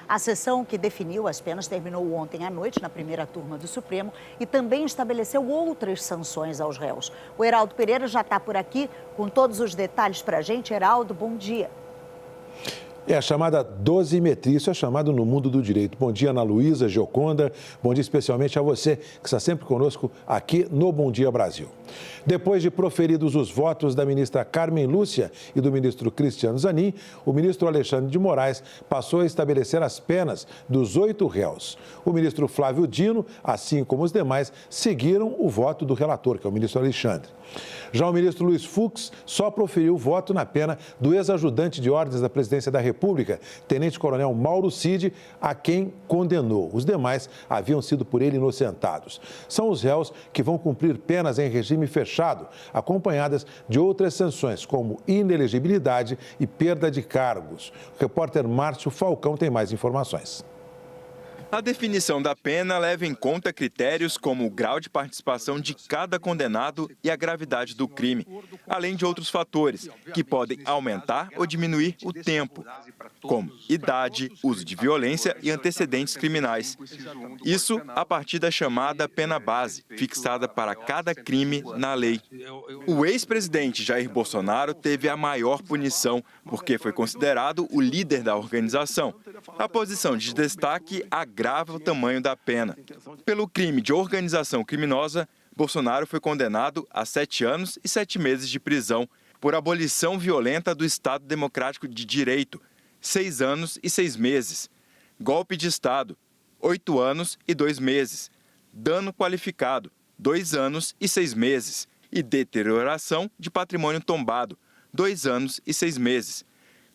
A sessão que definiu as penas terminou ontem à noite na primeira turma do Supremo e também estabeleceu outras sanções aos réus. O Heraldo Pereira já está por aqui com todos os detalhes para a gente. Heraldo, bom dia. É a chamada dosimetria, isso é chamado no mundo do direito. Bom dia, Ana Luísa, Gioconda, bom dia especialmente a você que está sempre conosco aqui no Bom Dia Brasil. Depois de proferidos os votos da ministra Carmen Lúcia e do ministro Cristiano Zanin, o ministro Alexandre de Moraes passou a estabelecer as penas dos 8 réus. O ministro Flávio Dino, assim como os demais, seguiram o voto do relator, que é o ministro Alexandre. Já o ministro Luiz Fux só proferiu voto na pena do ex-ajudante de ordens da presidência da República, tenente-coronel Mauro Cid, a quem condenou. Os demais haviam sido por ele inocentados. São os réus que vão cumprir penas em regime fechado, acompanhadas de outras sanções, como inelegibilidade e perda de cargos. O repórter Márcio Falcão tem mais informações. A definição da pena leva em conta critérios como o grau de participação de cada condenado e a gravidade do crime, além de outros fatores que podem aumentar ou diminuir o tempo, como idade, uso de violência e antecedentes criminais. Isso a partir da chamada pena base, fixada para cada crime na lei. O ex-presidente Jair Bolsonaro teve a maior punição, porque foi considerado o líder da organização. A posição de destaque agrava o tamanho da pena. Pelo crime de organização criminosa, Bolsonaro foi condenado a 7 anos e 7 meses de prisão por abolição violenta do Estado Democrático de Direito, 6 anos e 6 meses. Golpe de Estado, 8 anos e 2 meses. Dano qualificado, 2 anos e 6 meses. E deterioração de patrimônio tombado, 2 anos e 6 meses.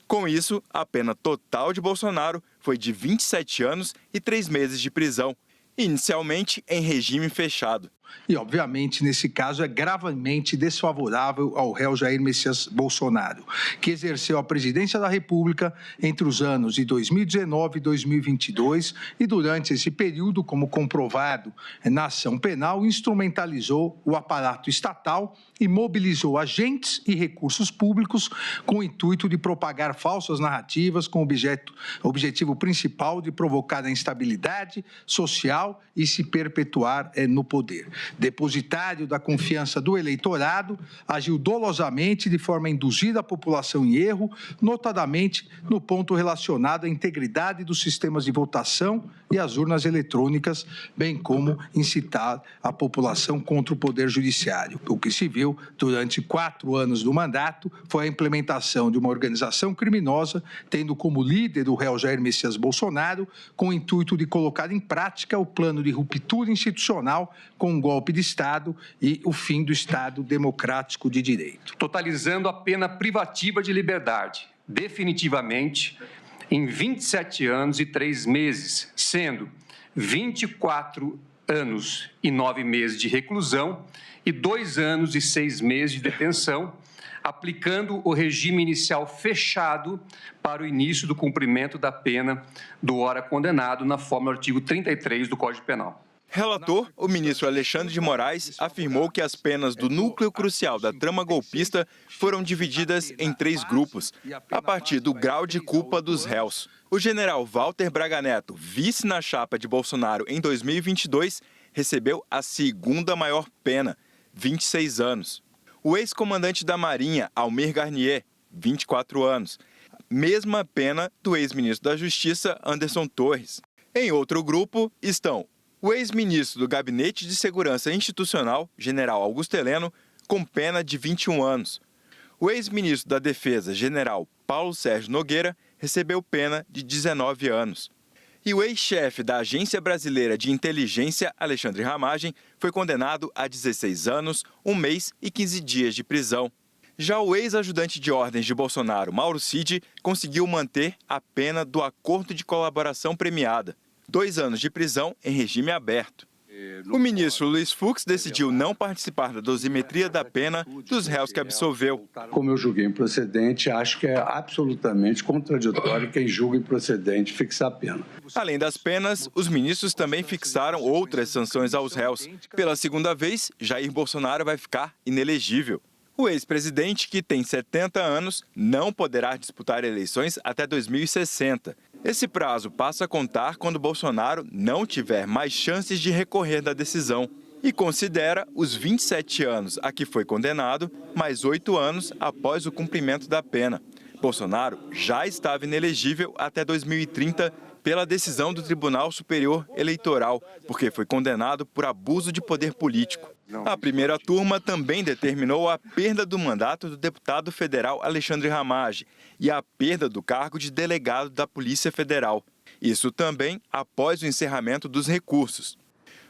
Com isso, a pena total de Bolsonaro foi de 27 anos e 3 meses de prisão, inicialmente em regime fechado. E, obviamente, nesse caso, é gravemente desfavorável ao réu Jair Messias Bolsonaro, que exerceu a presidência da República entre os anos de 2019 e 2022 e, durante esse período, como comprovado na ação penal, instrumentalizou o aparato estatal e mobilizou agentes e recursos públicos com o intuito de propagar falsas narrativas com o objetivo principal de provocar a instabilidade social e se perpetuar no poder. Depositário da confiança do eleitorado, agiu dolosamente de forma a induzir a população em erro, notadamente no ponto relacionado à integridade dos sistemas de votação e às urnas eletrônicas, bem como incitar a população contra o Poder Judiciário. O que se viu durante 4 anos do mandato foi a implementação de uma organização criminosa, tendo como líder o réu Jair Messias Bolsonaro, com o intuito de colocar em prática o plano de ruptura institucional com um golpe de Estado e o fim do Estado democrático de direito. Totalizando a pena privativa de liberdade, definitivamente, em 27 anos e 3 meses, sendo 24 anos e 9 meses de reclusão e 2 anos e 6 meses de detenção, aplicando o regime inicial fechado para o início do cumprimento da pena do ora condenado na forma do artigo 33 do Código Penal. Relator, o ministro Alexandre de Moraes, afirmou que as penas do núcleo crucial da trama golpista foram divididas em 3 grupos, a partir do grau de culpa dos réus. O general Walter Braga Neto, vice na chapa de Bolsonaro em 2022, recebeu a 2ª maior pena, 26 anos. O ex-comandante da Marinha, Almir Garnier, 24 anos. Mesma pena do ex-ministro da Justiça, Anderson Torres. Em outro grupo estão o ex-ministro do Gabinete de Segurança Institucional, general Augusto Heleno, com pena de 21 anos. O ex-ministro da Defesa, general Paulo Sérgio Nogueira, recebeu pena de 19 anos. E o ex-chefe da Agência Brasileira de Inteligência, Alexandre Ramagem, foi condenado a 16 anos, 1 mês e 15 dias de prisão. Já o ex-ajudante de ordens de Bolsonaro, Mauro Cid, conseguiu manter a pena do acordo de colaboração premiada. 2 anos de prisão em regime aberto. O ministro Luiz Fux decidiu não participar da dosimetria da pena dos réus que absolveu. Como eu julguei improcedente, acho que é absolutamente contraditório quem julga improcedente fixar a pena. Além das penas, os ministros também fixaram outras sanções aos réus. Pela 2ª vez, Jair Bolsonaro vai ficar inelegível. O ex-presidente, que tem 70 anos, não poderá disputar eleições até 2060. Esse prazo passa a contar quando Bolsonaro não tiver mais chances de recorrer da decisão e considera os 27 anos a que foi condenado, mais 8 anos após o cumprimento da pena. Bolsonaro já estava inelegível até 2030 pela decisão do Tribunal Superior Eleitoral, porque foi condenado por abuso de poder político. A primeira turma também determinou a perda do mandato do deputado federal Alexandre Ramagem e a perda do cargo de delegado da Polícia Federal. Isso também após o encerramento dos recursos.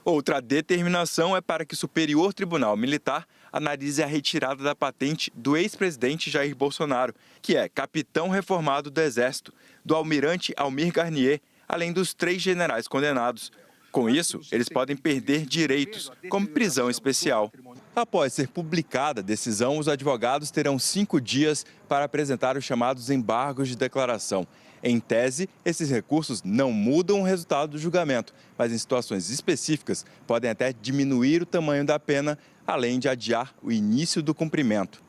Outra determinação é para que o Superior Tribunal Militar analise a retirada da patente do ex-presidente Jair Bolsonaro, que é capitão reformado do Exército, do almirante Almir Garnier, além dos 3 generais condenados. Com isso, eles podem perder direitos, como prisão especial. Após ser publicada a decisão, os advogados terão 5 dias para apresentar os chamados embargos de declaração. Em tese, esses recursos não mudam o resultado do julgamento, mas em situações específicas podem até diminuir o tamanho da pena, além de adiar o início do cumprimento.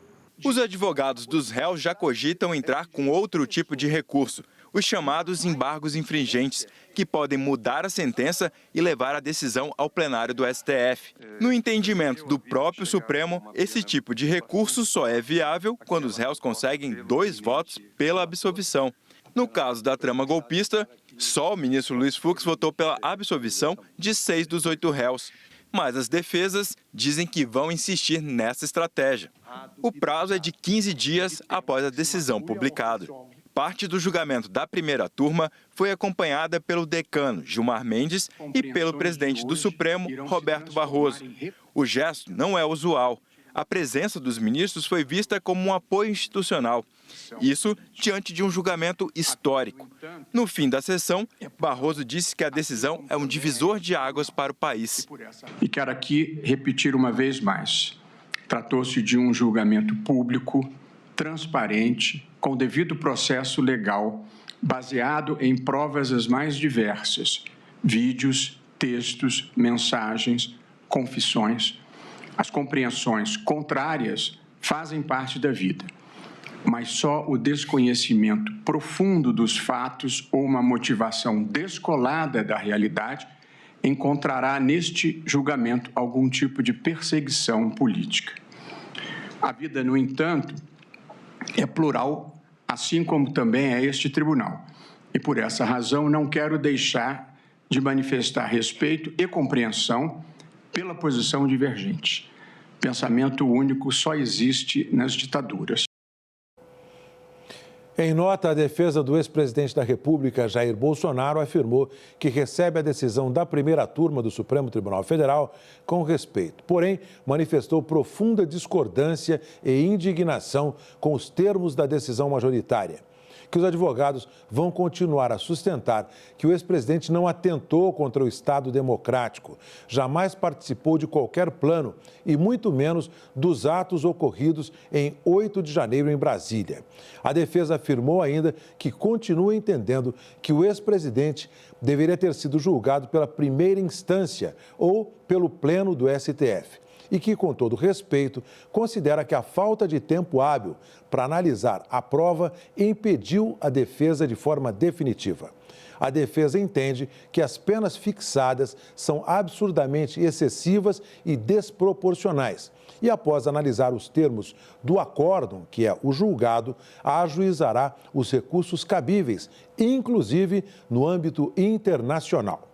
Os advogados dos réus já cogitam entrar com outro tipo de recurso, os chamados embargos infringentes, que podem mudar a sentença e levar a decisão ao plenário do STF. No entendimento do próprio Supremo, esse tipo de recurso só é viável quando os réus conseguem 2 votos pela absolvição. No caso da trama golpista, só o ministro Luiz Fux votou pela absolvição de 6 dos 8 réus. Mas as defesas dizem que vão insistir nessa estratégia. O prazo é de 15 dias após a decisão publicada. Parte do julgamento da primeira turma foi acompanhada pelo decano Gilmar Mendes e pelo presidente do Supremo, Roberto Barroso. O gesto não é usual. A presença dos ministros foi vista como um apoio institucional. Isso diante de um julgamento histórico. No fim da sessão, Barroso disse que a decisão é um divisor de águas para o país. E quero aqui repetir uma vez mais. Tratou-se de um julgamento público, transparente, com devido processo legal, baseado em provas as mais diversas, vídeos, textos, mensagens, confissões. As compreensões contrárias fazem parte da vida, mas só o desconhecimento profundo dos fatos ou uma motivação descolada da realidade encontrará neste julgamento algum tipo de perseguição política. A vida, no entanto, é plural, assim como também é este tribunal. E por essa razão não quero deixar de manifestar respeito e compreensão pela posição divergente. Pensamento único só existe nas ditaduras. Em nota, a defesa do ex-presidente da República, Jair Bolsonaro, afirmou que recebe a decisão da primeira turma do Supremo Tribunal Federal com respeito. Porém, manifestou profunda discordância e indignação com os termos da decisão majoritária. Que os advogados vão continuar a sustentar que o ex-presidente não atentou contra o Estado democrático, jamais participou de qualquer plano e muito menos dos atos ocorridos em 8 de janeiro em Brasília. A defesa afirmou ainda que continua entendendo que o ex-presidente deveria ter sido julgado pela primeira instância ou pelo pleno do STF. E que, com todo respeito, considera que a falta de tempo hábil para analisar a prova impediu a defesa de forma definitiva. A defesa entende que as penas fixadas são absurdamente excessivas e desproporcionais. E após analisar os termos do acórdão, que é o julgado, ajuizará os recursos cabíveis, inclusive no âmbito internacional.